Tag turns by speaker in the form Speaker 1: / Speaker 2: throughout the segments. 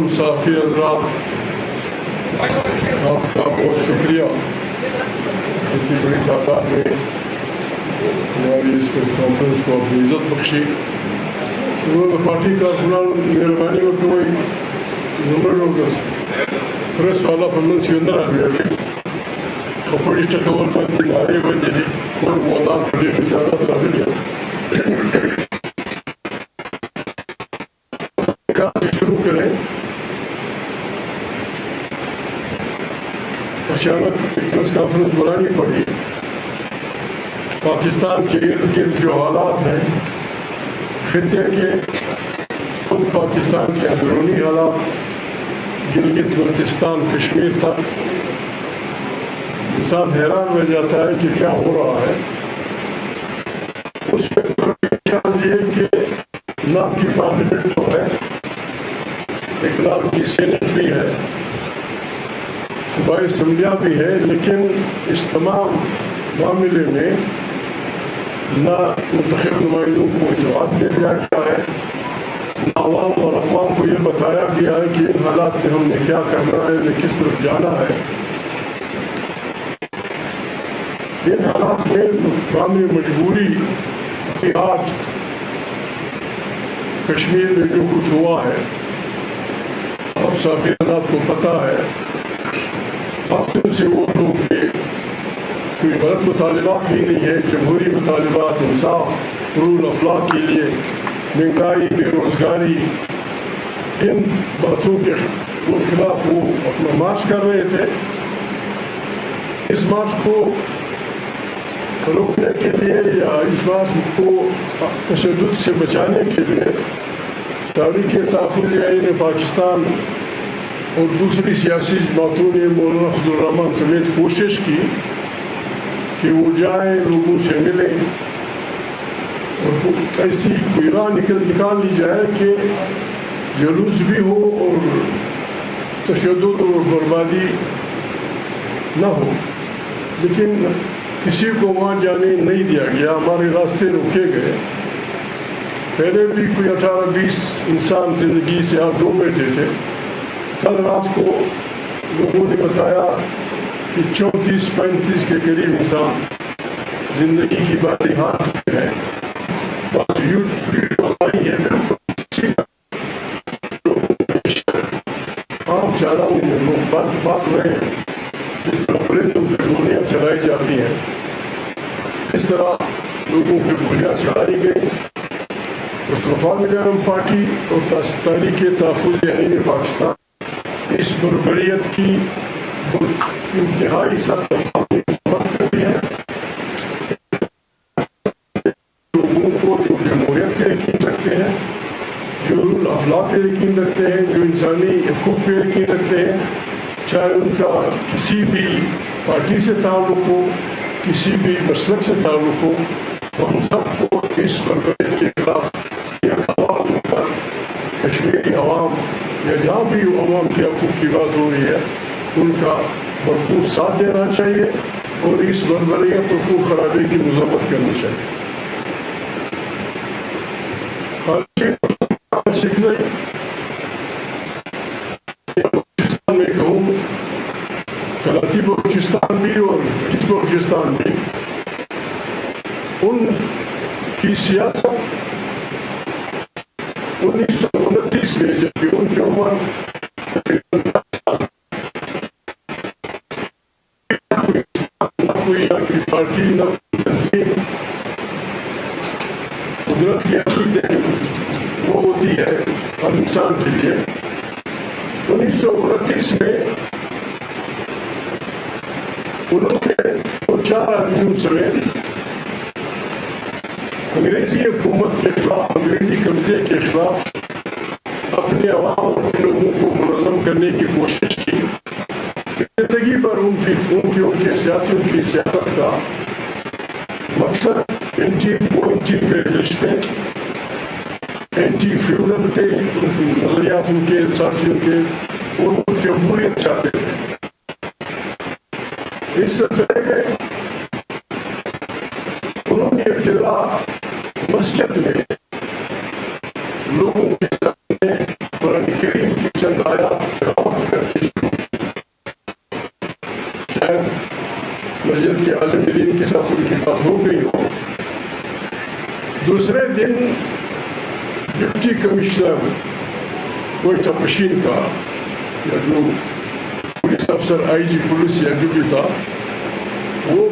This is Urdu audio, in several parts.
Speaker 1: تمام صحافی حضرات، آپ کا بہت شکریہ اتنی بڑی تعداد میں ہماری اس پریس کانفرنس کو اپنی عزت بخشی. پارٹی کارکنان مہربانی وکوي زموږ پریس والا په منځ کې نه راګرځي، خو په دې ټکول باندې نارې وهلې دي کور ودان په ډېر اجازت راغلي یاست. کار شروع کریں. اچانک پریس کانفرنس بلانی پڑی. پاکستان کے ارد گرد جو حالات ہیں، خطے کے خود پاکستان کے اندرونی حالات، گلگت بلتستان کشمیر تک، انسان حیران رہ جاتا ہے کہ کیا ہو رہا ہے. اس پہ یہ کہ نام کی پارلیمنٹ تو ہے، ایک نام کی سینٹ بھی ہے، صوبائی اسمبلیاں بھی ہے، لیکن اس تمام معاملے میں نہ منتخب نمائندوں کو اطلاع دیا گیا ہے، نہ عوام اور اقوام کو یہ بتایا گیا ہے کہ ان حالات میں ہم نے کیا کرنا ہے، ہمیں کس طرف جانا ہے. ان حالات میں عوامی مجبوری آج کشمیر میں جو کچھ ہوا ہے، آپ سب حضرات کو پتہ ہے، ہفتوں سے وہ لوگ کوئی غلط مطالبات بھی نہیں ہے، جمہوری مطالبات، انصاف، رول آف لا کے لیے، مہنگائی، بے روزگاری، ان باتوں کے خلاف وہ اپنا مارچ کر رہے تھے. اس مارچ کو روکنے کے لیے یا اس مارچ کو تشدد سے بچانے کے لیے تحریک تحفظ آئین پاکستان اور دوسری سیاسی جماعتوں نے مولانا فضل الرحمان سمیت کوشش کی کہ وہ جائیں، لوگوں سے ملیں اور ایسی کوئی راہ نکال لی جائے کہ جلوس بھی ہو اور تشدد اور بربادی نہ ہو. لیکن کسی کو وہاں جانے نہیں دیا گیا، ہمارے راستے روکے گئے. پہلے بھی کوئی 18-20 انسان زندگی سے آپ دو بیٹھے تھے. کل رات کو لوگوں نے بتایا کہ 34-35 کے قریب انسان زندگی کی باتیں ہار چکے ہیں. بات ویڈیوز آئی ہے، عام شاہراہوں میں لوگ بات رہے ہیں، جس طرح پرندوں پہ گولیاں چلائی جاتی ہیں، اس طرح لوگوں پہ گولیاں چلائی گئی. مصطفیٰ ملیرم پارٹی اور تحریک تحفظ آئین پاکستان اس بربریت کی انتہائی سخت مذمت کرتی ہے. لوگوں کو جو جمہوریت پہ یقین رکھتے ہیں، جو رول آف لا پہ یقین رکھتے ہیں، جو انسانی حقوق پہ یقین رکھتے ہیں، چاہے ان کا کسی بھی پارٹی سے تعلق ہو، کسی بھی مسلک سے تعلق ہو، ہم سب کو اس بربریت کے خلاف عوام پر، کشمیری عوام یا جہاں بھی عوام کے حقوق کی بات ہو رہی ہے، ان کا بھرپور ساتھ دینا چاہیے اور اس بربریت اور خون خرابے کی مذمت کرنی چاہیے. بلوچستان میں کہوں، کراچی بلوچستان بھی اور کس بلوچستان بھی، ان کی سیاست 1929 میں جبکہ ان کی عمر تقریباً 10 سال، نہ کوئی پارٹی نہ تنظیم، قدرت کی عقیدت وہ ہوتی ہے ہر انسان کے لیے. 1929 میں انہوں نے 4 آدمیوں سمیت انگریزی حکومت کے خلاف، انگریزی قبضے کے خلاف اپنے عوام اور لوگوں کو منظم کرنے کی کوشش کی. زندگی پر ان کے سیاسیوں کی سیاست کا مقصد اینٹی امپیریلسٹ تھے، اینٹی فیوڈل تھے، ان کی نظریات ان کے ساتھیوں کے، اور وہ جمہوریت چاہتے تھے. اس سلسلے میں انہوں نے ابتدا مسجد میں لوگوں کے سامنے قرآن کریم کی چند آیات دوسرے دن ڈپٹی کمشنر کوئٹہ پشین کا یا جو پولیس افسر آئی جی پولیس یا جو بھی تھا وہ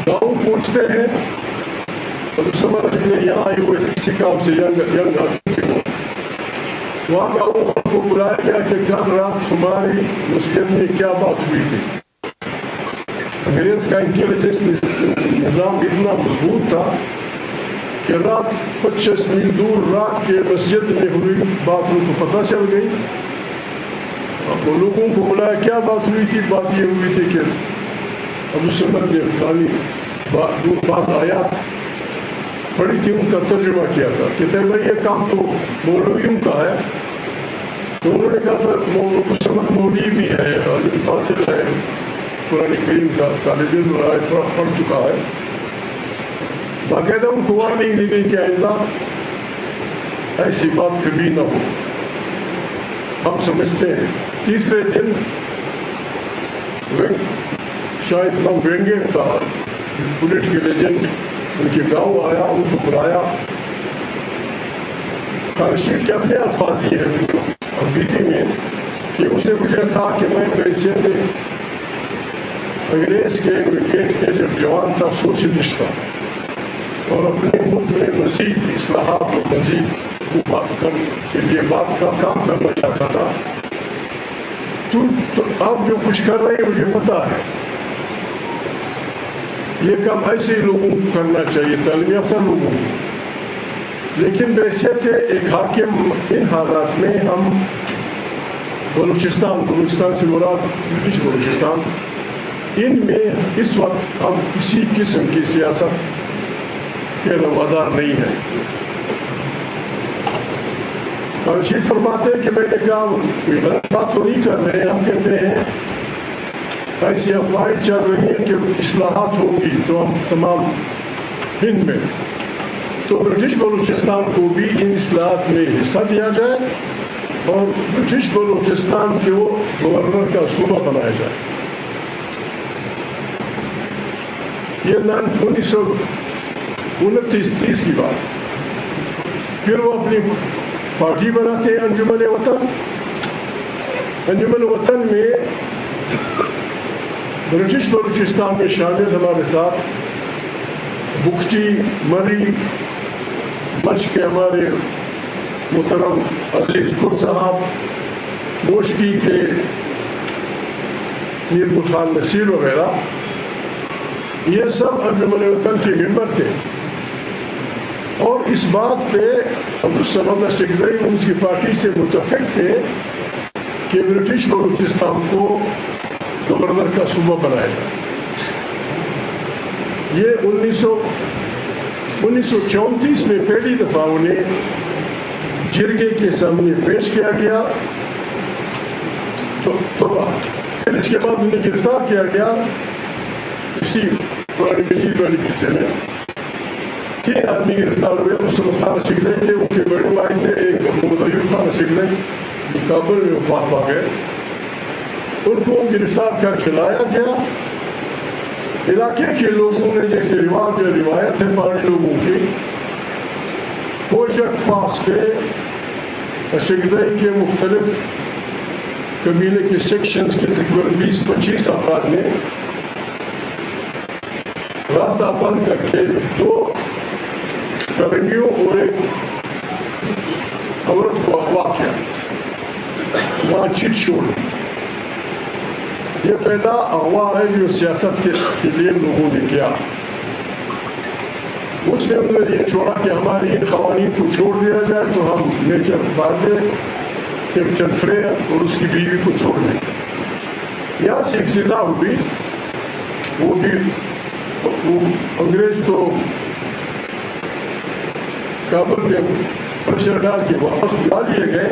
Speaker 1: گاؤں پہنچتے ہیں اور اس سمجھ یہاں آئے ہوئے تھے کسی کام سے ینگ آدمی تھے وہاں گاؤں کو بلایا گیا کہ کل رات ہماری مسجد میں کیا بات ہوئی تھی. انگریز کا انٹیلیجنس نظام اتنا مضبوط تھا کہ رات 25 میل دور رات کے مسجد میں ہوئی بات ان کو پتہ چل گئی. وہ لوگوں کو بلایا کیا بات ہوئی تھی. بات یہ ہوئی تھی کہ ابو سمد نے فلانی بعض آیات پڑھی تھی, ان کا ترجمہ کیا تھا. کہتے ہیں بھائی یہ کام تو مولویوں کا ہے. تو انہوں نے کہا تھا ابو سمد مولوی بھی ہے اور فاصل ہے, قرآن کریم کا طالب علم پڑھ چکا ہے. باقاعدہ ان کو وارننگ دی گئی کہ آئندہ ایسی بات کبھی نہ ہو. ہم سمجھتے ہیں تیسرے دن شاید نام وینگیٹ تھا پولیٹیکل ایجنٹ, ان کے گاؤں آیا, ان کو بلایا. خالشید کے اپنے الفاظ یہ ہیں بیتی میں کہ اس نے مجھے کہا کہ میں بحیثیت انگریز کے وکٹ کے جب جوان تھا سوشلسٹ تھا اور اپنے ملک میں مزید اصلاحات اور مزید کے لیے بات کا کام کرنا چاہتا تھا. تو آپ جو کچھ کر رہے ہیں مجھے پتا ہے, یہ کام ایسے لوگوں کو کرنا چاہیے, تعلیم یافتہ لوگوں کو. لیکن بحیثیت ایک حاکم ان حالات میں ہم بلوچستان سے مراد برٹش بلوچستان, ان میں اس وقت ہم کسی قسم کی سیاست کے روادار نہیں ہیں. رشید فرماتے ہیں کہ میں نے کہا کوئی غلط بات تو نہیں کر رہے ہیں. ہم کہتے ہیں ایسی افواہیں چل رہی ہیں کہ اصلاحات ہوں گی تو ہم تمام ہند میں, تو برٹش بلوچستان کو بھی ان اصلاحات میں حصہ دیا جائے اور برٹش بلوچستان کے وہ گورنر کا صوبہ بنایا جائے. یہ 1929-30 کی بات. پھر وہ اپنی پارٹی بناتے ہیں انجمن وطن. انجمن وطن میں برٹش بلوچستان میں شامل ہمارے ساتھ بکٹی, مری, مچ کے ہمارے محترم عزیز گر صاحب, موشکی کے میر بخان نصیر وغیرہ, یہ سب انجمن وطن کے ممبر تھے. اور اس بات پہ عبدالصمد اشرقزئی ان کی پارٹی سے متفق تھے کہ برٹش بلوچستان کو گورنر کا صوبہ بنایا جائے. یہ 1934 میں پہلی دفعہ انہیں جرگے کے سامنے پیش کیا گیا. تو پھر اس کے بعد انہیں گرفتار کیا گیا. اسی قرآن مجید والی قصے میں 3 آدمی گرفتار ہوئے. مصطفیٰ خان اشرقزئی تھے, ان کے بڑے بھائی تھے ایک محمد ایوب خان اشرقزئی, کابل میں وفات پا گئے. ان کو گرفتار کر کے لایا گیا. علاقے کے لوگوں نے جیسے رواج اور روایت ہے پہاڑی لوگوں کی, پوشک پاس پہ اشرقزئی کے مختلف قبیلے کے سیکشنز کے تقریباً 20-25 افراد نے راستہ بند کر کے 2 فرنگیوں اور ایک عورت کو اغوا کیا, وہاں چٹ چھوڑ دی. یہ پہلا اغوا ہے جو سیاست کے لیے لوگوں نے کیا. اس نے انہوں نے یہ چھوڑا کہ ہماری ان قوانین کو چھوڑ دیا جائے تو ہم میجر بارڈے کیپٹن فریر اور اس کی بیوی کو چھوڑ دیں گے. یہاں سے ابتدا ہوئی. وہ انگریز تو کابل پہ پریشر ڈال کے واپس بلا لیے گئے.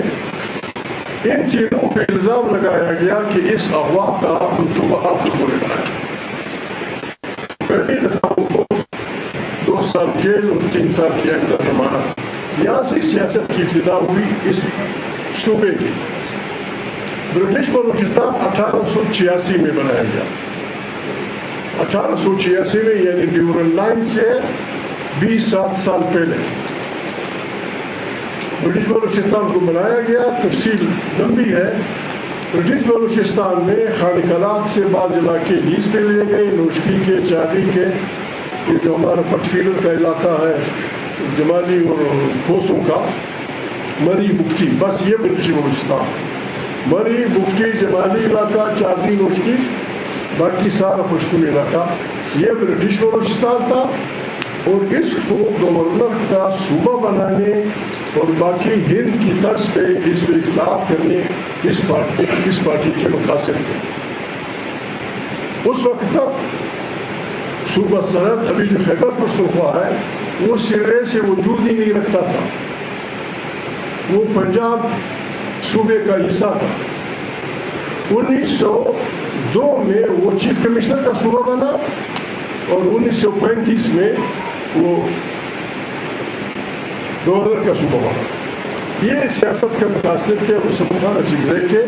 Speaker 1: ان تینوں پہ الزام لگایا گیا کہ اس اغوا کا منصوبہ آپ لوگوں نے بنایا. پہلی دفعہ کو 2 سال جیل اور 3 سال کی عہدہ ضمانت. یہاں سے سیاست کی ابتدا ہوئی اس صوبے کی. برٹش بلوچستان 1886 میں بنایا گیا. 1886 میں یعنی ڈیورن لائن سے 20 سال پہلے برٹش بلوچستان کو بنایا گیا. تفصیل لمبی ہے. برٹش بلوچستان میں خانقلات سے بعض علاقے لیز پہ لیے گئے, نوشکی کے, چالی کے, یہ جو ہمارا پٹفیلر کا علاقہ ہے جمالی اور کوسوں کا, مری بکٹی, بس یہ برٹش بلوچستان. مری بکٹی جمالی علاقہ, چالی, نوشکی, باقی سارا پشتون علاقہ, یہ برٹش بلوچستان تھا. اور اس کو گورنر کا صوبہ بنانے اور باقی ہند کی طرز پہ اس میں اصلاحات کرنے اس پارٹی کے مقاصد تھے. اس وقت تک صوبہ سرحد ابھی جو خیبر پختونخوا ہے وہ سرے سے وجود ہی نہیں رکھتا تھا. وہ پنجاب صوبے کا حصہ تھا. 1902 میں وہ چیف کمشنر کا صوبہ بنا اور 1935 میں وہ گورنر کا صوبہ بنا. یہ سیاست کا مقاصد تھے مصطفیٰ خان اچکزئی کے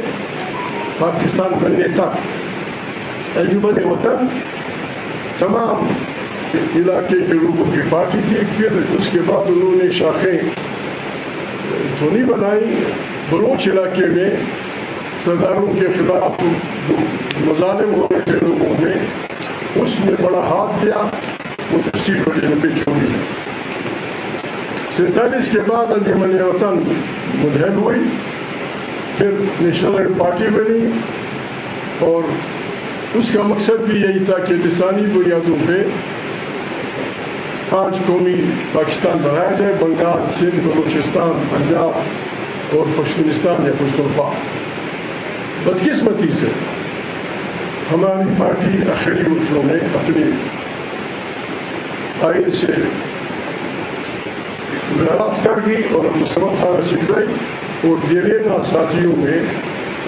Speaker 1: پاکستان بننے تک. انجمن وطن تمام علاقے کے لوگوں کی پارٹی تھی. پھر اس کے بعد انہوں نے شاخیں تو نہیں بنائی. بلوچ علاقے میں سرداروں کے خلاف جو مظالم ہو رہے تھے لوگوں میں, اس میں بڑا ہاتھ دیا. وہ تفصیل وغیرہ پہ چھوڑی ہے. 47 کے بعد انجمن وطن منحل ہوئی. پھر نیشنل پارٹی بنی اور اس کا مقصد بھی یہی تھا کہ لسانی بنیادوں پہ 5 قومی پاکستان بنایا جائے. بنگال, سندھ, بلوچستان, پنجاب اور پشتونستان یا پشتونخوا. بدقسمتی سے ہماری پارٹی آخری ملکوں میں اپنی آئین سے انحراف کر گئی اور مصطفیٰ خان اچکزئی اور دیرینہ ساتھیوں میں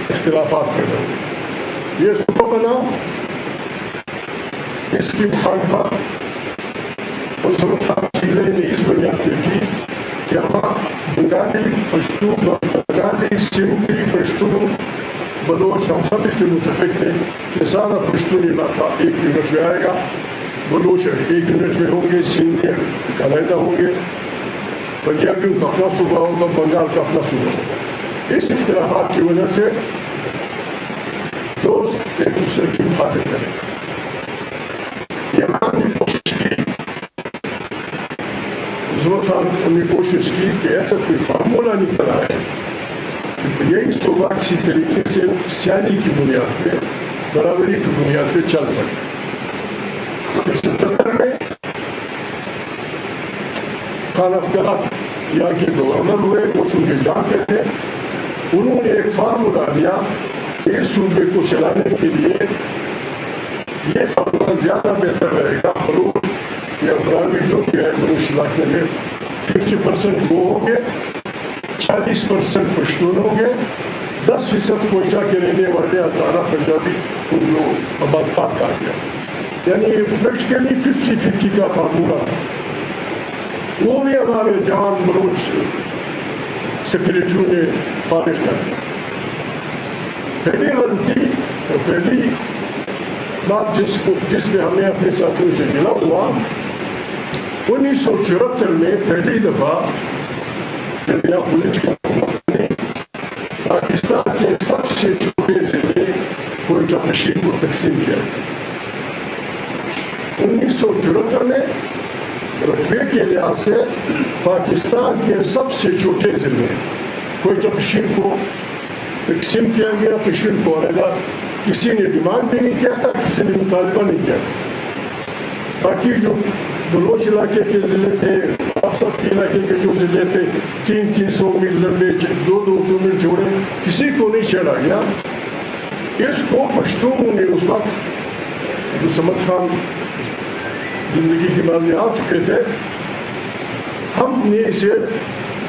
Speaker 1: اختلافات پیدا ہوئے. یہ صوبہ بنا. اس کی مخالفت مصطفیٰ خان اچکزئی نے اس بنیاد پہ کی کہ ہم بنگالی, پشتون, بنگالی, سندھی, پشتون, بلوچ ہم سب اس سے متفق تھے کہ سارا پشتون علاقہ ایک یونٹ میں آئے گا. بلوچ ایک یونٹ میں ہوں گے, سندھی علیحدہ ہوں گے, پنجابیوں کا اپنا صوبہ ہوگا, بنگال کا اپنا صوبہ ہوگا. اس اختلافات کی وجہ سے دوست ایک دوسرے کی مخالفت کریں. یہاں نے کوشش کی, مصطفیٰ خان نے کوشش کی کہ ایسا کوئی فارمولہ نکلا ہے کہ یہی صوبہ کسی طریقے سے سیالی کی بنیاد پہ, برابری کی بنیاد پہ چل پڑے. 77 میں خان افقلات یہاں کے گورنر ہوئے, وہ چونکہ جانتے تھے. انہوں نے ایک فارمولہ دیا کہ اس صوبے کو چلانے کے لیے یہ فارمولہ زیادہ بہتر رہے گا. بلوچ یا براوی جو بھی ہے بلوچ علاقے میں 50% وہ ہوں گے, 40% پشتون ہوں گے, 10% کوئٹہ کے رہنے والے ہزارہ پنجابی ان جو آبادکار کہا گیا. یعنی پریکٹیکلی 50-50 کا فارمولہ تھا. وہ بھی ہمارے جوان بلوچ سیکریٹریوں نے فارغ کر دیا. پہلی غلطی, پہلی بات جس میں ہمیں اپنے ساتھیوں سے ملا ہوا, 1974 میں پہلی دفعہ انڈیا پولیٹیکل حکومت نے پاکستان کے سب سے چھوٹے ضلع کوئٹہ پشین کو تقسیم کیا گیا. 1974 میں رقبے کے لحاظ سے پاکستان کے سب سے چھوٹے ضلع کوئٹہ پشین کو تقسیم کیا گیا. پشین کو علیحدہ کسی نے ڈیمانڈ بھی نہیں کیا تھا, کسی نے مطالبہ نہیں کیا تھا. باقی جو بلوچ علاقے کے ضلع تھے, آپ سب کے علاقے کے جو ضلع تھے 300 میل لمبے, 200 میل چوڑے, کسی کو نہیں چھیڑا گیا. اس کو پشتونوں نے اس وقت جو صمد خان زندگی کی بازی آ چکے تھے, ہم نے اسے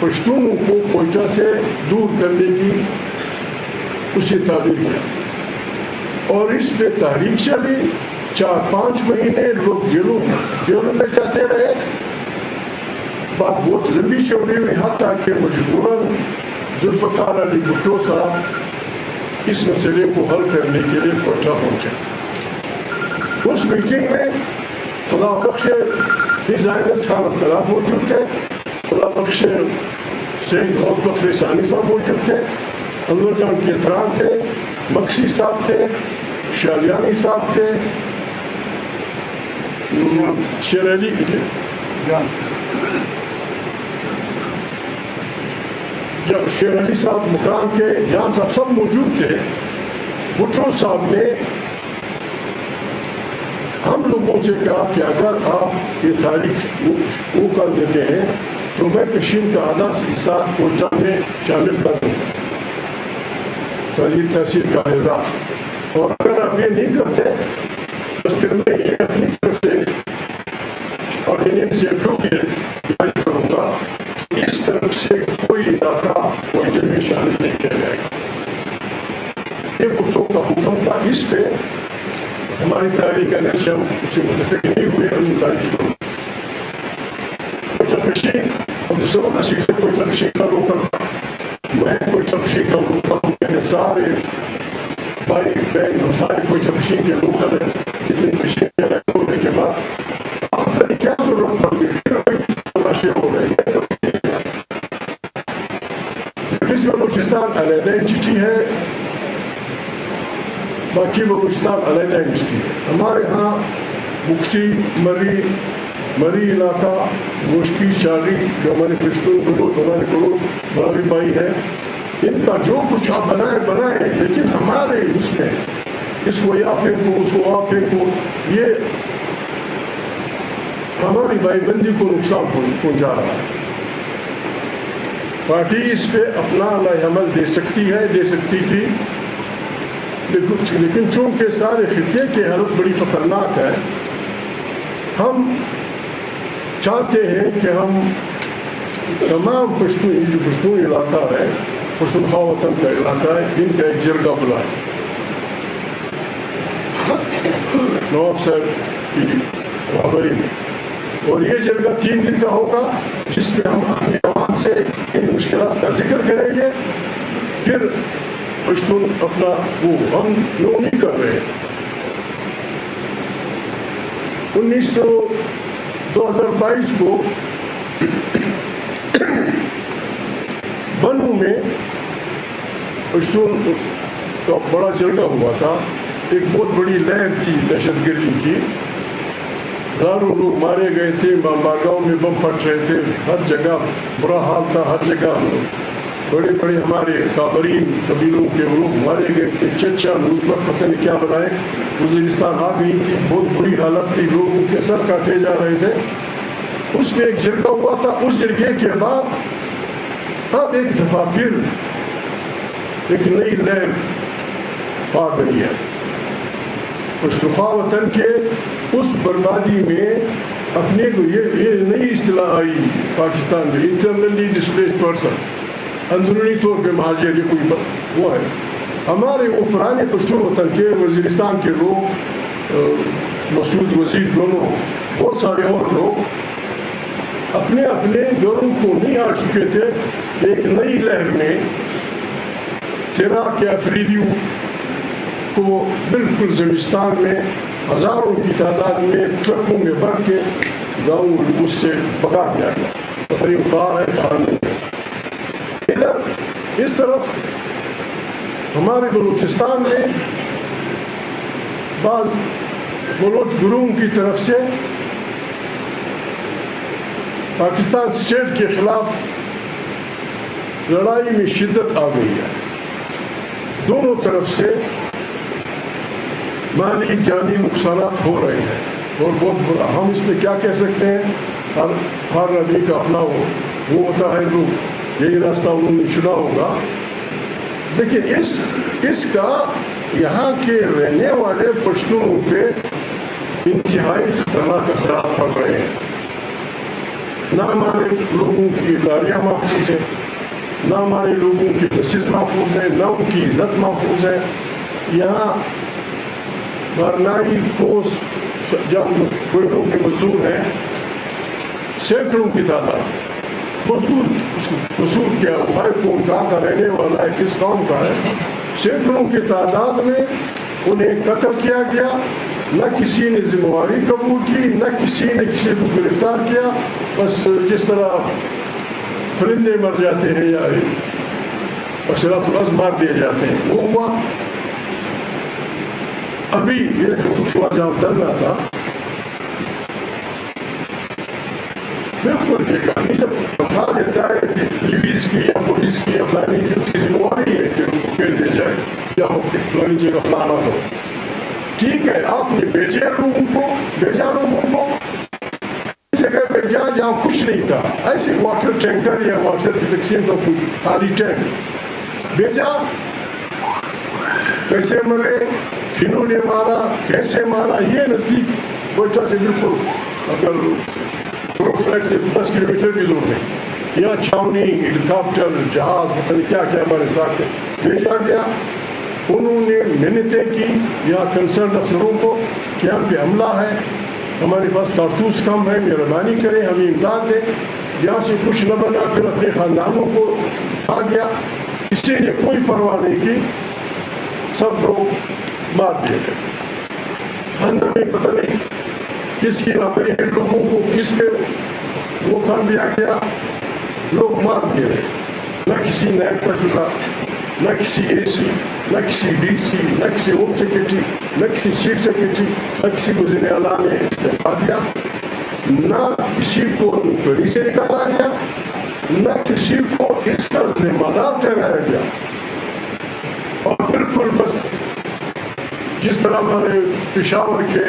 Speaker 1: پشتونوں کو کوئٹہ سے دور کرنے کی اسے تعبیر کیا اور اس پہ تحریک چلی. 4-5 مہینے لوگ جیلوں میں جاتے رہے. بات بہت لمبی چوڑی ہوئی, حتیٰ کہ مجبوراً ذوالفقار علی بھٹو صاحب اس مسئلے کو حل کرنے کے لیے کوئٹہ پہنچے. اس میٹنگ میں خدا بخش زائنس خان افکرات موجود تھے، خدا بخش شہید غوث بخش ثانی صاحب موجود تھے، انور جان کیتران تھے، مکسی صاحب تھے، شالیانی صاحب تھے، شیر علی تھے، جب شیر علی صاحب مکران کے جان صاحب سب موجود تھے. بھٹو صاحب نے ہم لوگوں سے کہا کہ اگر آپ یہ تاریخ وہ کر دیتے ہیں تو میں پشین کا آدھا حصہ کوئٹہ میں شامل کر دوں گا، تحصیل کا اعزاز. اور اگر آپ یہ نہیں کرتے تو پھر میں یہ اپنی طرف سے آرڈیننس سے جاری کروں گا، اس طرف سے کوئی علاقہ کوئٹہ میں شامل نہیں کیا جائے گا. یہ بھٹو کا حکم تھا. اس پہ ہماری تاریخ کا نقشہ اس سے متفق نہیں ہوئے. ہم تاریخ کو کوئٹہ پشین عبدالسلام نصیر سے کوئٹہ پشین کا روکل تھا، میں کوئٹہ پشین کا روکل ہوں. میرے سارے بھائی بہن ہم سارے کوئٹہ پشین کے روکل ہیں. لیکن پشین کے ہونے کے بعد آپ کیا ضرورت پڑ گئی، پھر وہی تماشے ہو رہے ہیں. بلوچستان علیحدہ انٹیٹی ہے، باقی بلوچستان علیحدہ انٹیٹی ہے. ہمارے ہاں بکشی مری علاقہ، گوشکی چالی جو ہمارے پشتون بلوچ ہمارے بلوچ بڑاوی بھائی ہیں، ان کا جو کچھ آپ بنائیں لیکن ہمارے اس میں اس کو یا پھینکو اس کو آپ پھینکو، یہ ہماری بھائی بندی کو نقصان پہنچا رہا ہے. پارٹی اس پہ اپنا رائے عمل دے سکتی ہے، دے سکتی تھی، لیکن چونکہ سارے خطے کی حالت بڑی خطرناک ہے، ہم چاہتے ہیں کہ ہم تمام جو پشتون علاقہ ہے، پشتونخوا وطن کا علاقہ ہے، ان کا ایک جرگہ بلائیں نواب صاحب کی رہبری میں. اور یہ جرگہ 3 دن کا ہوگا، جس میں ہم اپنے عوام سے ان مشکلات کا ذکر کریں گے. پھر پشتون اپنا وہ ہم لوگ نہیں کر رہے. 2022 کو بنو میں پشتون کا بڑا جرگہ ہوا تھا. ایک بہت بڑی لہر تھی دہشت گردی کی، ہزاروں لوگ مارے گئے تھے، بارگاہوں میں بم پھٹ رہے تھے، ہر جگہ برا حال تھا. ہر جگہ بڑے بڑے ہمارے کابرین قبیلوں کے لوگ مارے گئے تھے. چچا نوزبک پتہ نہیں کیا بنائے، وزیرستان آ گئی تھی، بہت بری حالت تھی، لوگوں کے سر کاٹے جا رہے تھے. اس میں ایک جرگہ ہوا تھا. اس جرگے کے بعد اب ایک دفعہ پھر ایک نئی لہر آ گئی ہے. پشتونخوا وطن کے اس بربادی میں اپنے کو یہ نئی اصطلاح آئی پاکستان میں، انٹرنلی ڈسپلیسڈ پرسن، اندرونی طور پہ مہاجر. یہ کوئی وہ ہے. ہمارے وہ پرانے پشتون وطن کے وزیرستان کے لوگ، مسعود وزیر دونوں، بہت سارے اور لوگ اپنے اپنے گھروں کو نہیں آ چکے تھے کہ ایک نئی لہر میں تیرا کے افریدیوں کو بالکل زمستان میں ہزاروں کی تعداد میں ٹرکوں میں بھر کے گاؤں اس سے بگا دیا گیا. تقریب کہاں ہے کہاں نہیں ہے. ادھر اس طرف ہمارے بلوچستان میں بعض بلوچ گروہوں کی طرف سے پاکستان اسٹیٹ کے خلاف لڑائی میں شدت آ گئی ہے. دونوں طرف سے مالی جانی نقصانات ہو رہے ہیں اور بہت برا. ہم اس میں کیا کہہ سکتے ہیں، ہر آدمی کا اپنا وہ ہوتا ہے، لوگ یہی راستہ انہوں نے چنا ہوگا. لیکن اس کا یہاں کے رہنے والے پشتونوں پہ انتہائی خطرناک اثرات پڑ رہے ہیں. نہ ہمارے لوگوں کی گاڑیاں محفوظ ہیں، نہ ہمارے لوگوں کی بسز محفوظ ہیں، نہ ان کی عزت محفوظ ہے. یہاں بارنائی پوسٹ جہاں کوئٹوں کے مزدور ہیں، سینکڑوں کی تعداد. مزدور کیا بھائی کون کہاں کا رہنے والا ہے، کس قوم کا ہے، سینکڑوں کی تعداد میں انہیں قتل کیا گیا. نہ کسی نے ذمہ قبول کی، نہ کسی نے کسی کو گرفتار کیا. بس جس طرح پرندے مر جاتے ہیں یا بشرات الارض مار دیے جاتے ہیں وہ ہوا. ابھی یہ جو کچھ ہوا جہاں ڈرنا تھا بالکل یہ کہانی جب بتا دیتا ہے کہ پولیس کی یا پولیس کی یا فلانی کی اس کی ذمہ ہے کہ اس کو پھیر دیا جائے یا فلانی جگہ فلانا ہو. ٹھیک ہے آپ نے بھیجا لوگوں کو جگہ بھیجا جہاں کچھ نہیں تھا، ایسے واٹر ٹینکر یا واٹر کی تقسیم کا خالی ٹینک بھیجا. کیسے مرے، کنہوں نے مارا، کیسے مارا، یہ نزدیک بچہ سے بالکل اگر فلیٹ سے 10 کلومیٹر بھی دور نہیں. یہاں چھاونی، ہیلیکاپٹر، جہاز پتہ نہیں کیا کیا ہمارے ساتھ بھیجا گیا. انہوں نے محنتیں کی یہاں کنسرن افسروں کو کہ ہم پہ حملہ ہے، ہمارے پاس کارتوس کم ہے، مہربانی کریں ہمیں امداد دیں. یہاں سے کچھ نہ بنا پھر اپنے خاندانوں کو آ گیا. کسی نے کوئی پرواہ نہیں کی، سب لوگ مار دیے گئے. ہمیں پتہ نہیں کس کی نامری لوگوں کو کس پہ وہ کر دیا گیا، لوگ مار دیے گئے. نہ کسی نائب فیصلہ، نہ کسی اے سی، نہ کسی ڈی سی، نہ کسی ہوم سیکرٹری، نہ کسی چیف سیکرٹری، نہ کسی وزیر اعلیٰ نے استعفیٰ دیا، نہ کسی کو نوکری سے نکالا گیا، نہ کسی کو اس کا ذمہ دار ٹھہرایا گیا. اور بالکل بس جس طرح ہمارے پشاور کے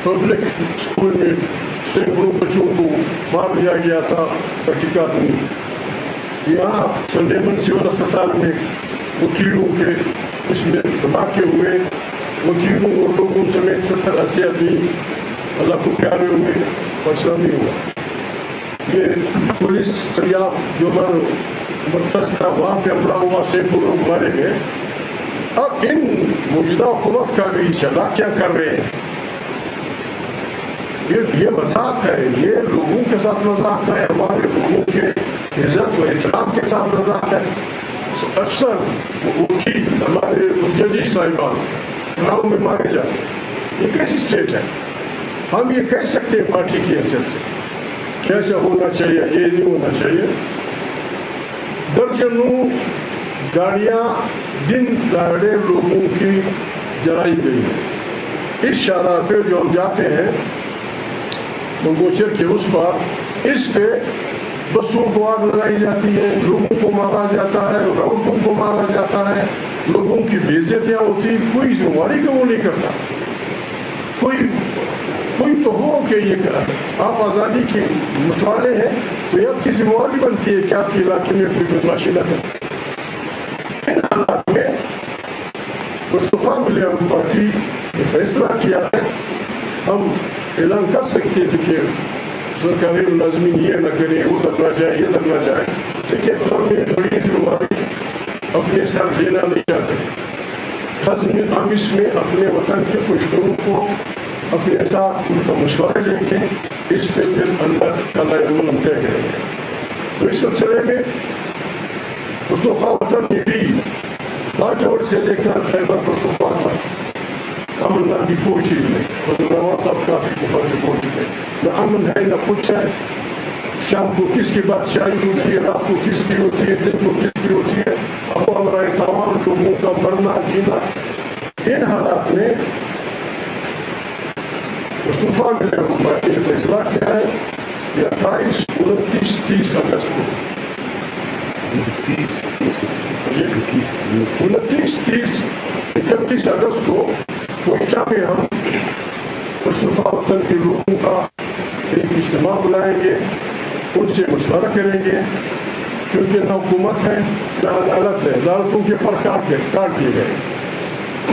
Speaker 1: پبلک اسکول میں سینکڑوں بچوں کو مار دیا گیا تھا تحقیقات میں، یہاں سنڈے من سول اسپتال میں وکیلوں کے اس میں دھماکے ہوئے، وکیلوں اور لوگوں سمیت 70-80 آدمی اللہ کو پیارے ہوئے، فیصلہ نہیں ہوا. یہ پولیس سیاح جو مرکز تھا وہاں پہ حملہ ہوا، سینکڑوں لوگ مارے گئے. اب ان موجودہ حکومت کا بھی چالاکیاں کر رہے ہیں. یہ مذاق ہے، یہ لوگوں کے ساتھ مذاق ہے، ہمارے لوگوں کے عزت و احترام کے ساتھ مذاق ہے. افسر وکیل ہمارے ججز صاحبان گاؤں میں مارے جاتے ہیں. یہ کیسی اسٹیٹ ہے؟ ہم یہ کہہ سکتے ہیں پارٹی کی حیثیت سے کیسا ہونا چاہیے، یہ نہیں ہونا چاہیے. درجنوں گاڑیاں دن دہاڑے لوگوں کی جلائی گئی ہیں. اس شارع پہ جو ہم جاتے ہیں منگوچر کے اس پر، اس پہ بسوں کو آگ لگائی جاتی ہے، لوگوں کو مارا جاتا ہے، عورتوں کو مارا جاتا ہے، لوگوں کی بے عزتیاں ہوتی. کوئی ذمہ کا وہ نہیں کرتا. کوئی تو ہو کہ یہ آپ آزادی کے متوالے ہیں تو یہ آپ کی ذمہ داری بنتی ہے کہ آپ کے علاقے میں کوئی بدماشی نہ کرے. ان حالات میں مصطفیٰ ملیحم پارٹی نے فیصلہ کیا ہے. ہم اعلان کر سکتے تھے کہ سرکاری ملازمین یہ نہ کریں، ادھر نہ جائیں، ادھر نہ جائیں، لیکن ہم نے بڑی ذمہ داری اپنے سر لینا نہیں چاہتے. ہم اس میں اپنے وطن کے کچھ لوگوں کو اپنے ساتھ ان کا مشورہ لے کے اس پہ پھر اندر عمل ہم طے کریں گے. تو اس سلسلے میں پختونخوا وطن میں بھی لاجوڑ سے لے کر خیبر پختونخوا تک امن نام کی کوئی چیز نہیں. حضرت نواز صاحب کافی دفعہ سے بول چکے ہیں، نہ امن ہے نہ کچھ ہے. شام کو کس کی بادشاہی ہوتی ہے، رات کو کس کی ہوتی ہے، دن کو کس کی ہوتی ہے. اب رائے تمام لوگوں کا مرنا جینا. ان حالات میں مصطفیٰ ملیحم پارٹی نے فیصلہ کیا ہے کہ 28، 29، 30 اگست کو 29، 30، 31 اگست کو کوئٹہ میں ہم مصطفیٰ وطن کے لوگوں کا ایک اجتماع بلائیں گے، ان سے مشورہ کریں گے. کیونکہ نہ حکومت ہے نہ عدالت ہے، عدالتوں کے پر کاٹ دیے گئے.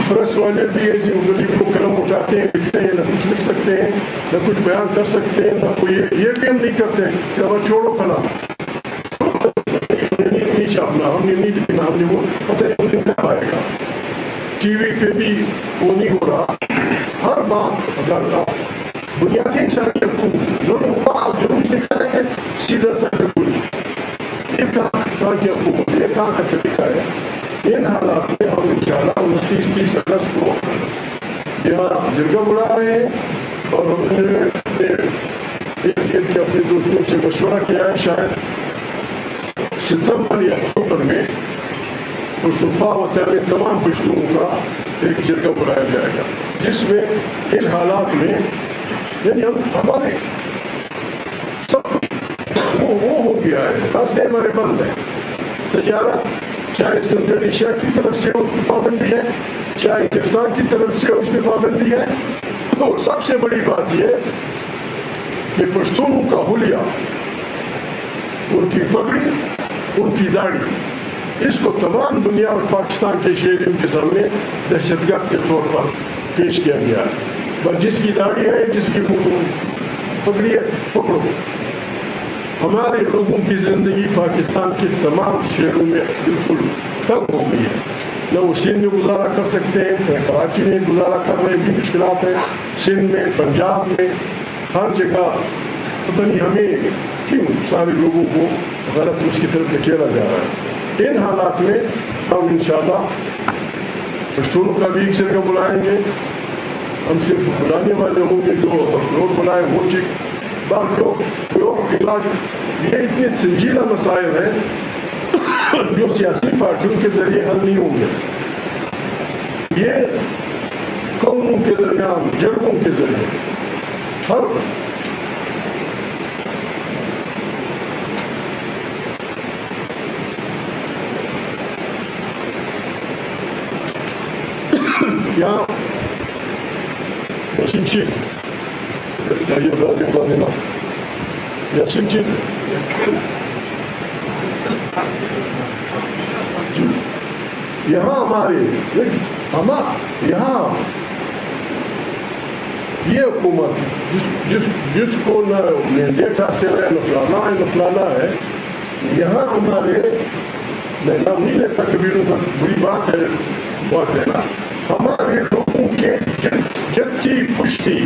Speaker 1: پریس والے بھی ایسی غریب کو قلم اٹھاتے ہیں، لکھتے ہیں، نہ کچھ لکھ سکتے ہیں، نہ کچھ بیان کر سکتے ہیں، نہ کوئی یہ بھی ہم نہیں کرتے کہ اب چھوڑو قلم، نہیں چھاپنا، ہم نے نہیں لکھنا، ہم نے وہ پتہ نہیں کب آئے گا. ٹی وی پہ بھی وہ نہیں ہو رہا. ہر بات اگر آپ بنیادی انسانی حقوق جو کچھ نکالیں گے سیدھا سا بالکل یہ کہاں کی حکومت ہے، یہ کہاں کا طریقہ ہے. ان حالات میں ہم انشاءاللہ 29، 30 اگست کو یہاں جرگہ بلا رہے ہیں اور ہم نے اپنے دوستوں سے مشورہ کیا ہے شاید ستمبر یا اکتوبر میں پشتونخوا وطن میں تمام پشتونوں کا ایک جرگہ بلایا جائے گا، جس میں ان حالات میں یعنی ہمارے سب کچھ وہ ہو گیا ہے، راستے ہمارے بند ہیں، تجارت چاہے انڈونیشیا کی طرف سے اس کی پابندی ہے، چاہے پاکستان کی طرف سے اس میں پابندی ہے، اور سب سے بڑی بات یہ کہ پشتونوں کا حلیہ، ان کی پگڑی، ان کی داڑھی، اس کو تمام دنیا اور پاکستان کے شہریوں کے سامنے دہشت گرد کے طور پر پیش کیا گیا ہے۔ بس جس کی داڑھی ہے، جس کی پگڑی ہے، پکڑو۔ ہمارے لوگوں کی زندگی پاکستان کے تمام شہروں میں بالکل تنگ ہو گئی ہے، نہ وہ سندھ میں گزارا کر سکتے ہیں، نہ کراچی میں گزارا کرنے بھی مشکلات ہیں، سندھ میں، پنجاب میں، ہر جگہ پتہ نہیں ہمیں کیوں سارے لوگوں کو غلط اس کی طرف دھکیلا جا رہا ہے۔ ان حالات میں ہم انشاءاللہ پشتونوں کا بھی ایک جرگہ بلائیں گے، ہم صرف بلانے والے ہوں گے، جو لوگ بلائیں وہ ٹھیک، باقی علاج یہ اتنے سنجیدہ مسائل ہیں جو سیاسی پارٹیوں کے ذریعے حل نہیں ہوں گے، یہ قوموں کے درمیان جرگوں کے ذریعے ہر یہاں یہاں ہمارے یہاں یہ حکومت جس کو نہ ڈیٹا سے نہ فلانا ہے، یہاں ہمارے میں نام نہیں لیتا، کبھی کا بری بات ہے بات لینا، ہمارے لوگوں کے جدی پشتی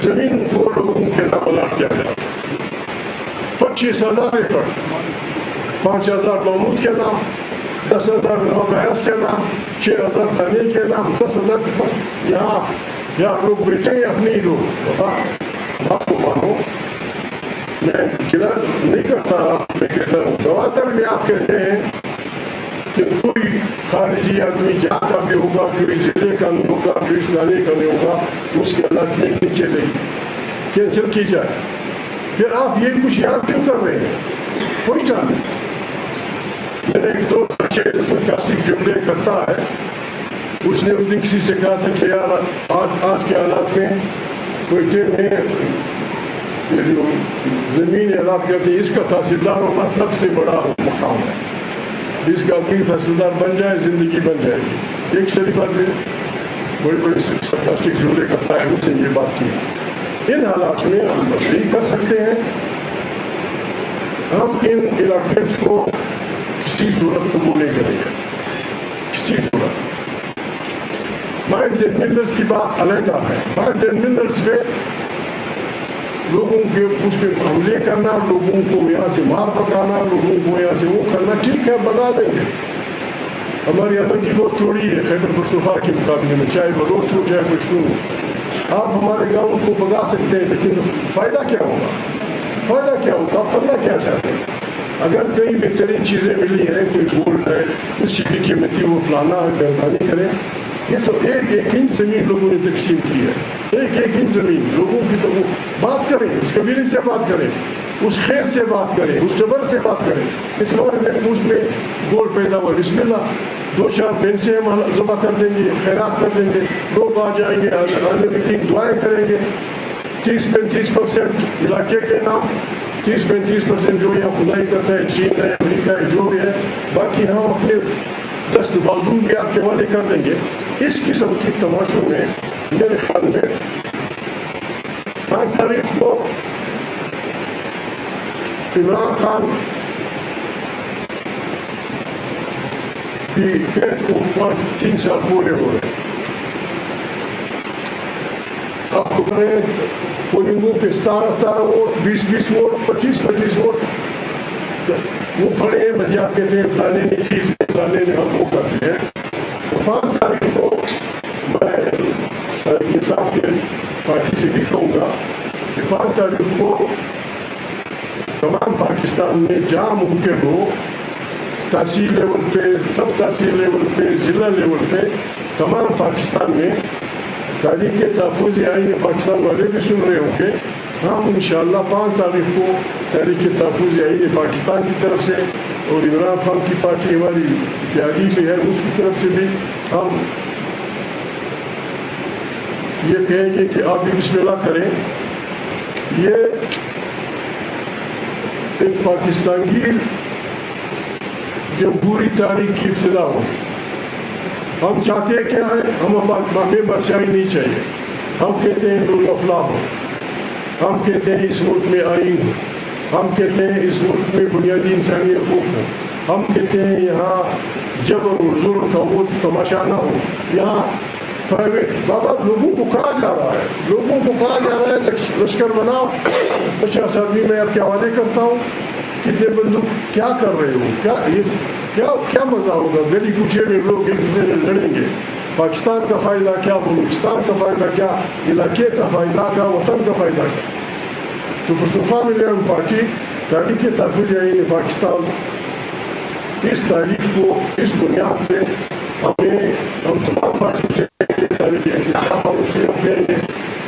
Speaker 1: زمین کو لوگوں کے نام الاٹ کیا گیا، 25,000 ایکڑ، 5,000 محمود کے نام، 10,000 بحث کے نام، 6,000 بنے کے نام، 10,000 بس یہاں لوگ بیٹھے ہیں اپنے ہی لوگ۔ آپ کو مانو میں گلا نہیں کرتا، میں کہتا ہوں گوادر میں آپ کہتے ہیں کہ کوئی خارجی آدمی جہاں کا بھی ہوگا، جو اس ضلع کا نہیں ہوگا، جو اس نالے کا نہیں ہوگا، اس کے الاٹمنٹ نہیں چلے گی، کینسل کی جائے۔ پھر آپ یہ کچھ یہاں کیوں کر رہے ہیں؟ کوئی چاہ نہیں۔ میرا ایک دوست اچھے سرکاسٹک جملے کرتا ہے، اس نے اس دن کسی سے کہا تھا کہ یار آج کے حالات میں کوئٹے میں جو زمین اعلان کرتے ہیں، اس کا تحصیلدار ہونا سب سے بڑا مقام ہے، جس کا آدمی تحصیلدار بن جائے زندگی بن جائے گی۔ ایک شریف آدمی بڑے بڑے سرکاسٹک جملے کرتا ہے، اس نے یہ بات کی۔ ان حالات میں ہم بس یہی کر سکتے ہیں، ہم ان الاٹمنٹس کو کسی صورت قبول نہیں کریں گے، کسی صورت۔ مائنز اینڈ منرلس کی بات علیحدہ ہے، مائنز اینڈ منرلس پہ لوگوں کے اس پہ حملے کرنا، لوگوں کو یہاں سے مار پکانا، لوگوں کو یہاں سے وہ کرنا، ٹھیک ہے بگا دیں گے۔ ہماری آبادی بہت تھوڑی ہے خیبر پختونخوا کے مقابلے میں، چاہے بلوچ ہو چاہے پشتون ہو۔ آپ ہمارے گاؤں کو بگا سکتے ہیں، لیکن فائدہ کیا ہوگا؟ فائدہ کیا ہوگا؟ آپ کرنا کیا چاہتے ہیں؟ اگر کئی بہترین چیزیں ملی ہیں، کوئی گولڈ ہے، کچھ چیز کی قیمتی وہ فلانا مہربانی کریں، یہ تو ایک ایک انچ زمین لوگوں نے تقسیم کی ہے، ایک ایک انچ زمین لوگوں کی، تو وہ بات کریں، اس قبیلے سے بات کریں، اس خیر سے بات کریں، اس جبر سے بات کریں کہ تمہارے اس میں گولڈ پیدا ہوا، بسم اللہ، 2-4 بھینسیں ہم ذبح کر دیں گے، خیرات کر دیں گے، لوگ آ جائیں گے، دعائیں کریں گے، 30-35% علاقے کے نام، 30-35% جو یہاں خدائی کرتا ہے، چین ہے، امریکہ ہے، جو بھی ہے، باقی ہم اپنے دست بازو بھی آپ کے حوالے کر دیں گے۔ اس قسم کی تماشوں میں میرے خیال میں 5 تاریخ کو عمران خان کی قید کو 3 سال پورے ہو رہے ہیں۔ آپ کو کریں پولنگوں پہ 17 ووٹ، 20 ووٹ، 25 ووٹ، وہ پڑے ہیں، بس آپ کہتے ہیں فلانے نے چیز فلانے نے ہم وہ کر دیا ہے۔ 5 تاریخ کے پارٹی سے بھی کہوں گا کہ 5 تاریخ کو تمام پاکستان میں جہاں ممکن ہو تحصیل لیول پہ، سب تحصیل لیول پہ، ضلع لیول پہ، تمام پاکستان میں تحریک تحفظ آئین پاکستان والے بھی سن رہے ہوں گے. ہم انشاءاللہ 5 تاریخ کو تحریک تحفظ آئین پاکستان کی طرف سے اور عمران خان کی پارٹی ہماری اتحادی بھی ہے اس کی طرف سے بھی ہم یہ کہیں گے کہ آپ بھی بسم اللہ کریں. یہ ایک پاکستان کی جمہوری تاریخ کی ابتدا ہوگی. ہم چاہتے ہیں کیا ہے؟ ہمیں بادشاہی نہیں چاہیے. ہم کہتے ہیں رول آف لا ہو، ہم کہتے ہیں اس ملک میں آئین ہو، ہم کہتے ہیں اس ملک میں بنیادی انسانی حقوق ہو، ہم کہتے ہیں یہاں جبر اور ظلم کا وہ تماشا نہ ہو. یہاں پرائیویٹ بابا لوگوں کو کہا جا رہا ہے، لوگوں کو کہا جا رہا ہے لشکر بناؤ. 50 آدمی میں آپ کے حوالے کرتا ہوں، کتنے بندوق کیا کر رہے ہو؟ کیا مزہ ہوگا؟ گلی کوچے میں لوگ ایک دوسرے سے لڑیں گے. پاکستان کا فائدہ کیا، بلوچستان کا فائدہ کیا، علاقے کا فائدہ کیا، وطن کا فائدہ کیا؟ تو پختونخوا ملیرم پارٹی تحریک تحفظ آئین پاکستان اس تاریخ کو اس بنیاد پہ ہم تمام پارٹیوں سے تاریخ انتخاب سے ہم کہیں گے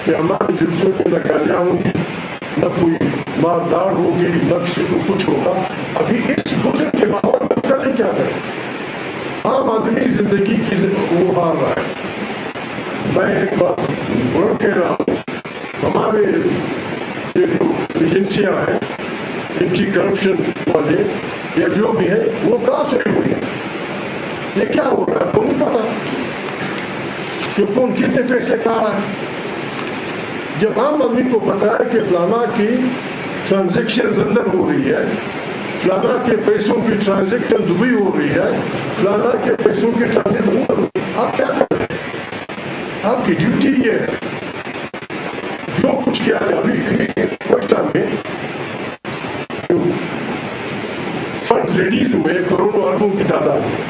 Speaker 1: کہ ہمارے جلسوں میں نہ گالیاں ہوں گی، نہ کوئی ماردار ہوگی، نہ کسی کو کچھ ہوگا. ابھی اس گزر کے ماحول میں کریں کیا کریں؟ عام آدمی زندگی کی وہ ہار رہا ہے. میں ایک بات اور کہہ رہا ہوں، ہمارے یہ جو ایجنسیاں ہیں اینٹی کرپشن والے یا جو بھی ہے وہ کہاں سے ہوئی ہیں؟ یہ کیا ہو رہا ہے؟ کو نہیں پتا کہ کون کتنے پیسے کہا رہا ہے. جب عام آدمی کو پتا ہے کہ فلانا کی ٹرانزیکشن لندن ہو رہی ہے، فلانا کے پیسوں کی ٹرانزیکشن دبئی ہو رہی ہے، فلانا کے پیسوں کی ٹرانزیکشن ہو رہی ہے، آپ کیا کر رہے ہیں؟ آپ کی ڈیوٹی یہ ہے جو کچھ کیا ہے. ابھی کوئٹہ میں فنڈ ریلیز ہوئے کروڑوں اربوں کی تعداد میں،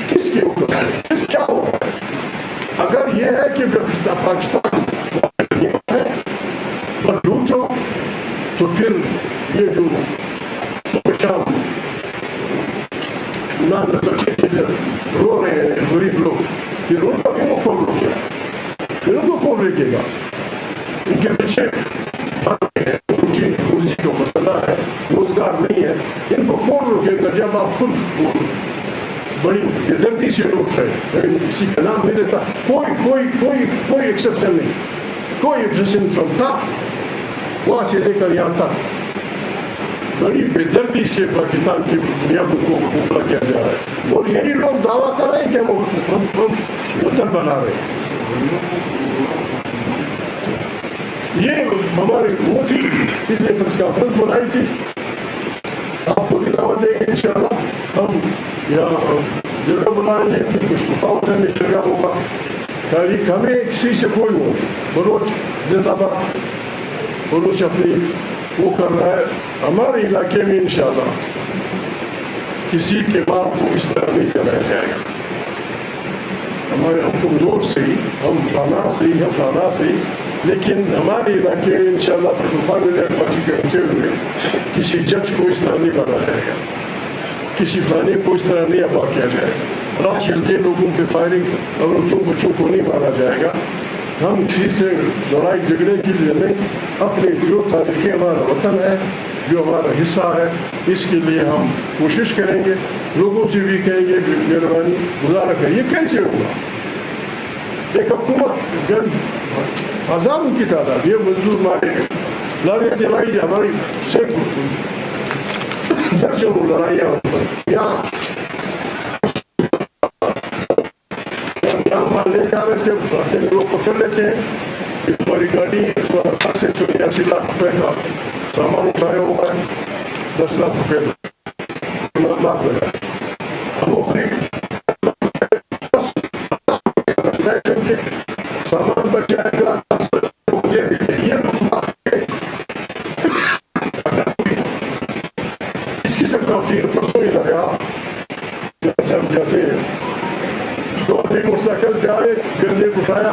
Speaker 1: کس کے اوپر ہے؟ کس کیا ہو رہا ہے؟ اگر یہ ہے کہ پاکستان ہے اور لوٹو تو پھر یہ جو صبح شام رو رہے ہیں غریب لوگ، پھر ان کو کون روکے گا؟ پھر ان کو کون روکے گا؟ ان کے پیچھے روزی کا مسئلہ ہے، روزگار نہیں ہے، ان کو کون روکے گا؟ جب آپ خود بڑی بےدردی سے روک رہے ہیں. کسی کا نام نہیں لیتا، کوئی ایکسیپشن نہیں، کوئی ایکسیپشن فرام ٹاپ وہاں سے لے کر یہاں تک بڑی بے دردی سے پاکستان کی بنیادوں کو کھوکھلا کیا جا رہا ہے. اور یہی لوگ دعویٰ کر رہے ہیں کہ ہم وطن بنا رہے ہیں. یہ ہمارے وہ تھی اس نے پریس کانفرنس بنائی تھی، آپ کو بھی دعوت دیں گے انشاءاللہ. ہم یہاں جگہ بنائیں گے، پھر کچھ مفاوضہ میں جگہ ہوگا. تاریخ ہمیں کسی سے کوئی ہو، بلوچ زندہ باد، بلوچ اپنی وہ کر رہا ہے. ہمارے علاقے میں انشاءاللہ کسی کے باپ کو اس طرح نہیں چلایا جائے گا. ہمارے ہم کمزور سے ہی، ہم فلانا سے ہی، ہم فلانا سے ہی، لیکن ہمارے علاقے میں انشاءاللہ پختونخوا ملیرم پارٹی کے ہوتے ہوئے کسی جج کو اس طرح نہیں مارا جائے گا، کسی فلانے کو اس طرح نہیں اغوا کیا جائے گا، رات چلتے لوگوں پہ فائرنگ عورتوں بچوں کو نہیں مارا جائے گا. ہم کسی سے لڑائی جھگڑے کی ذمہ اپنے جو تاریخی ہمارا وطن ہے، جو ہمارا حصہ ہے، اس کے لیے ہم کوشش کریں گے. لوگوں سے بھی کہیں گے مہربانی گزارا کریں. یہ کیسے ہوگا؟ ایک حکومت ہزاروں کی تعداد یہ مزدور مارے گئے، لڑائی جلائی ہماری سینکڑوں درجنوں لڑائیاں یہاں لے جا رہے تھے، راستے میں لوگ پکڑ لیتے ہیں کہ تمہاری گاڑی 80 لاکھ روپے کا سامان اٹھایا ہوا ہے، 10 لاکھ روپے لاکھ لگا. اب وہ سامان بچ جائے گا، اس قسم کا پرسوں ہی لگا سب جاتے ہیں. 2 موٹر سائیکل پہ آئے، گندے اٹھایا،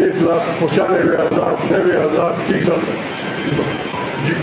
Speaker 1: 1,95,000, 90,000, 30,000।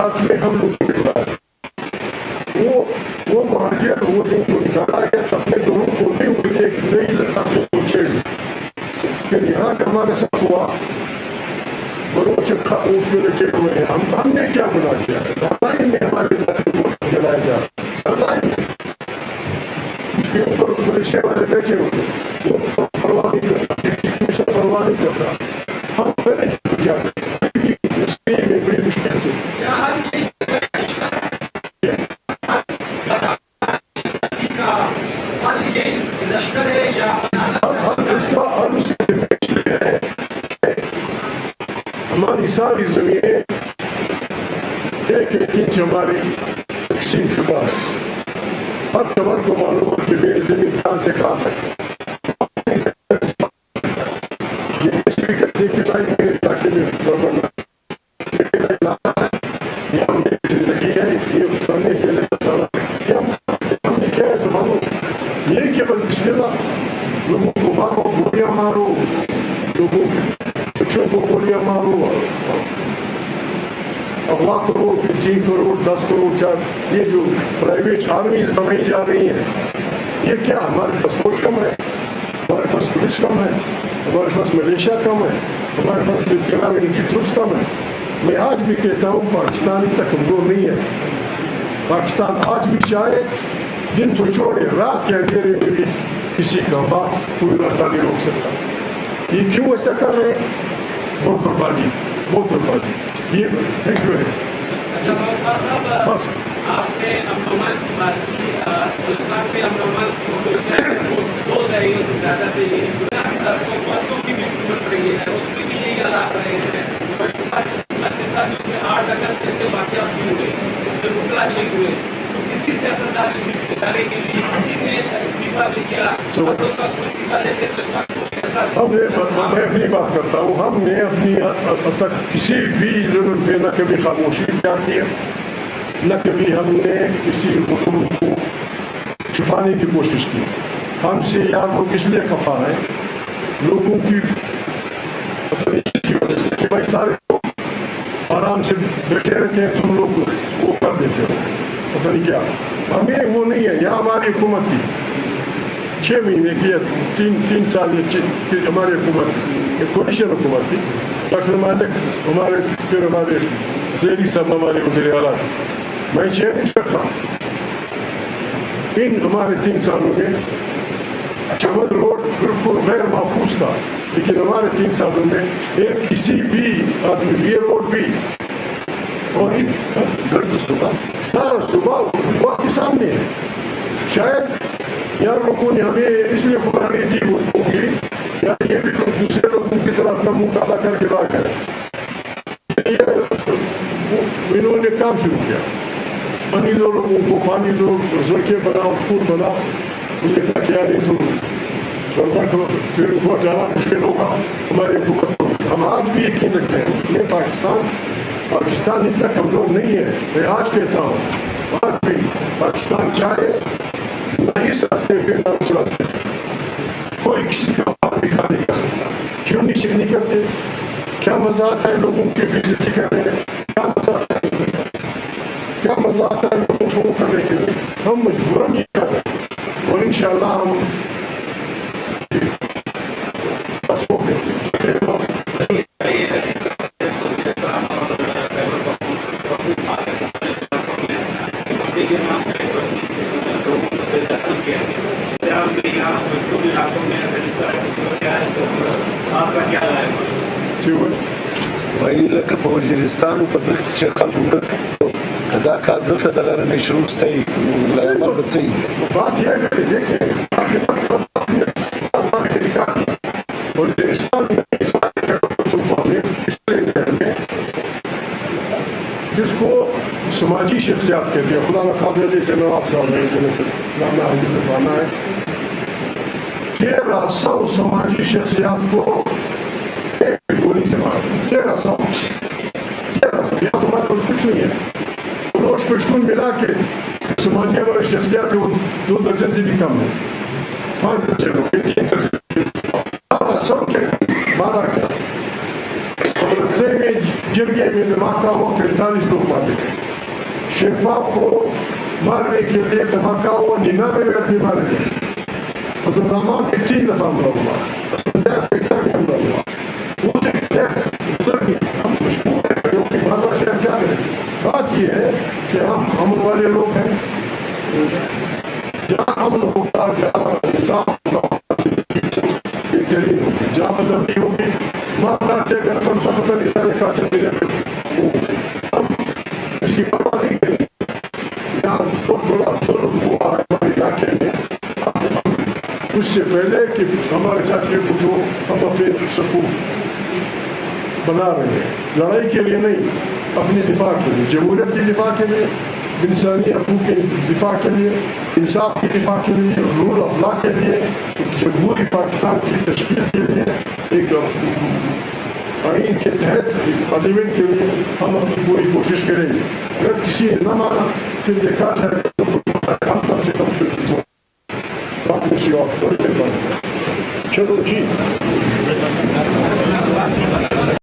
Speaker 1: حالات میں ہم لوگ کو نکلا وہ مہاجر وہ دن کو نکالا گیا تو اپنے دونوں کو نہیں ہوئے ایک نئی لتا کو پوچھے پھر یہاں کا ہمارے ساتھ ہوا بروچ اس میں رکھے ہوئے ہیں ہم نے کیا گناہ کیا ہے لڑائی میں ہمارے جلایا جا لڑائی میں اس کے اوپر پولیس والے بیٹھے ہوتے وہ پرواہ نہیں کرتا پرواہ نہیں کرتا ہم پہلے کیا میں بڑی مشکل سے ہماری ساری زمینیں ایک ایک انچ ہماری تقسیم شدہ ہے ہر خبر کو معلوم ہے کہ میری زمین کہاں سے کہاں تک یہ مشکل کرتے کہ بھائی میرے علاقے میں گورنر میرا علاقہ ہے یہ ہم میری زندگی ہے یہ سامنے سے لیتا ہے ہم نے کیا ہے تو معلوم یہ کہ بس بسم اللہ لوگوں کو مارو گولیاں مارو لوگوں کے بچوں کو گولیاں مارو اغوا کرو 3 کروڑ 10 کروڑ 4 یہ جو پرائیویٹ آرمیز بنائی جا رہی ہیں یہ کیا ہمارے پاس فوج کم ہے ہمارے پاس پولیس کم ہے ہمارے پاس ملیشیا کم ہے ہمارے پاس پیراملٹری ٹروپس کم ہے میں آج بھی کہتا ہوں پاکستان اتنا کمزور نہیں ہے پاکستان آج بھی چاہے دن تو چھوڑے رات کے اندھیرے میں بھی کسی کا بات کوئی راستہ نہیں روک سکتا یہ کیوں ایسا کر رہے ہیں بہت بربادی یہ تھینک یو بس
Speaker 2: آپ نے امن کی بات کی ہندوستان میں امن دو دہائیوں سے زیادہ سے یہ سنا بسوں کی بھی بس رہی ہے اس کی بھی یہی حالات رہے ہیں کے ساتھ اس میں 8 اگست جیسے واقعات بھی ہوئے اس میں مکلا شہید ہوئے تو کسی سیاستدان اس کی ادارے کے لیے کسی نے استعفیٰ بھی کیا اب اس وقت استعفیٰ دیتے تو اس وقت
Speaker 1: میں اپنی بات کرتا ہوں ہم نے اپنی حد تک کسی بھی ضرورت پہ نہ کبھی خاموشی اختیار کیا نہ کبھی ہم نے کسی حکم کو چھپانے کی کوشش کی ہم سے یار لوگ اس لیے خفا ہیں لوگوں کی وجہ سے کہ بھائی سارے لوگ آرام سے بیٹھے رہتے ہیں تم لوگ وہ کر دیتے ہو پتہ نہیں کیا ہمیں وہ نہیں ہے یہاں ہماری حکومت تھی 6 مہینے کی 3 سال ہماری حکومت تھی ایک کولیشن حکومت تھی ڈاکٹر مالک ہمارے پھر ہمارے زیری صاحب ہمارے وزیر اعلیٰ میں چیئرمین کرتا ہوں ان ہمارے 3 سالوں میں چمن روڈ بالکل غیر محفوظ تھا لیکن ہمارے 3 سالوں میں ایک کسی بھی آدمی یہ روڈ بھی اور گرد صبح سارا صبح آپ کے سامنے ہے شاید یار لوگوں نے ہمیں اس لیے قرآن دی ہوگی یا یہ بھی لوگ دوسرے لوگوں کی طرح اپنا منہ کالا کر کے بات کریں انہوں نے کام شروع کیا پانی دو لوگوں کو پانی دو سڑکیں بناؤ اسکول بناؤ انہوں نے کہا کیا نہیں تو پھر ان کو جانا مشکل ہوگا ہماری حکومت کو ہم آج بھی یقین رکھتے ہیں میں پاکستان اتنا کمزور نہیں ہے میں آج کہتا ہوں آج بھی پاکستان چاہے نہ اس راستے پہ نہ اس راستے پہ کوئی کسی کا بات بھی نہیں کر سکتا کیوں نیچے نہیں کرتے کیا مزہ آتا ہے لوگوں کی بےعزتی کرنے میں کیا مزہ آتا ہے کیا مزہ آتا ہے لوگوں کو کرنے کے لیے ہم مجبوراً یہ کر رہے ہیں اور انشاءاللہ ہم بس ہو گئے
Speaker 3: وایي لکه په وزیرستان په دلته چې خلکو ورک دا کار دلته دغه رنګ شروع ستایي له عمل به څه وي
Speaker 1: بات یہ ہے کہ دیکھیں وزیرستان میں جس کو سماجی شخصیات کہتے ہیں خدا نخواستہ جیسے نواب صاحب ہیں جیسے فلانا ہے جیسے فلانا ہے 1300 سماجی شخصیات کو گولی سے مارا 1300 یہاں تمہارے پاس کچھ نہیں ہے روش پشتون ملا کے سماجی ہماری شخصیات وہ 2 درجن سے بھی کم ہے 5 درجن ہو گئے 3 درجن سب کے مارا گیا اور غزے میں جرگے میں دھماکہ ہوا 45 لوگ مارے گئے. شیخ باپ کو مارنے کے لیے دھماکہ ہوا 99 آدمی مارے گئے. حضرت رحمان کے 3 دفعہ حملہ ہوا. حضرت بھی حملہ ہوا. وہ دیکھتے ہیں ادھر بھی ہم مشہور ہیں کیونکہ بارہ شہر کیا کریں. بات یہ ہے کہ ہم امن والے لوگ ہیں. جہاں امن ہوگا جہاں انصاف ہوگا بہترین ہوگی. جہاں بدردی ہوگی مالدار سے اگر پڑتا پتہ نہیں سارے قاتل بھی رہتے ہم اس کی پرواہ نہیں کریں. یہاں بہت بڑا ظلم ہوا ہے ہمارے علاقے میں. اس سے پہلے کہ ہمارے ساتھ یہ کچھ ہو ہم اپنے صفوف بنا رہے ہیں لڑائی کے لیے نہیں, اپنی دفاع کے لیے, جمہوریت کی دفاع کے لیے, انسانی حقوق کے دفاع کے لیے, انصاف کی دفاع کے لیے, رول آف لا کے لیے, جمہوری پاکستان کی تشکیل کے لیے, ایک آئین کے تحت پارلیمنٹ کے لیے ہم اپنی پوری کوشش کریں گے. اگر کسی نے نہ مانا پھر دیکھا جائے کام کم سے کم چلو جی.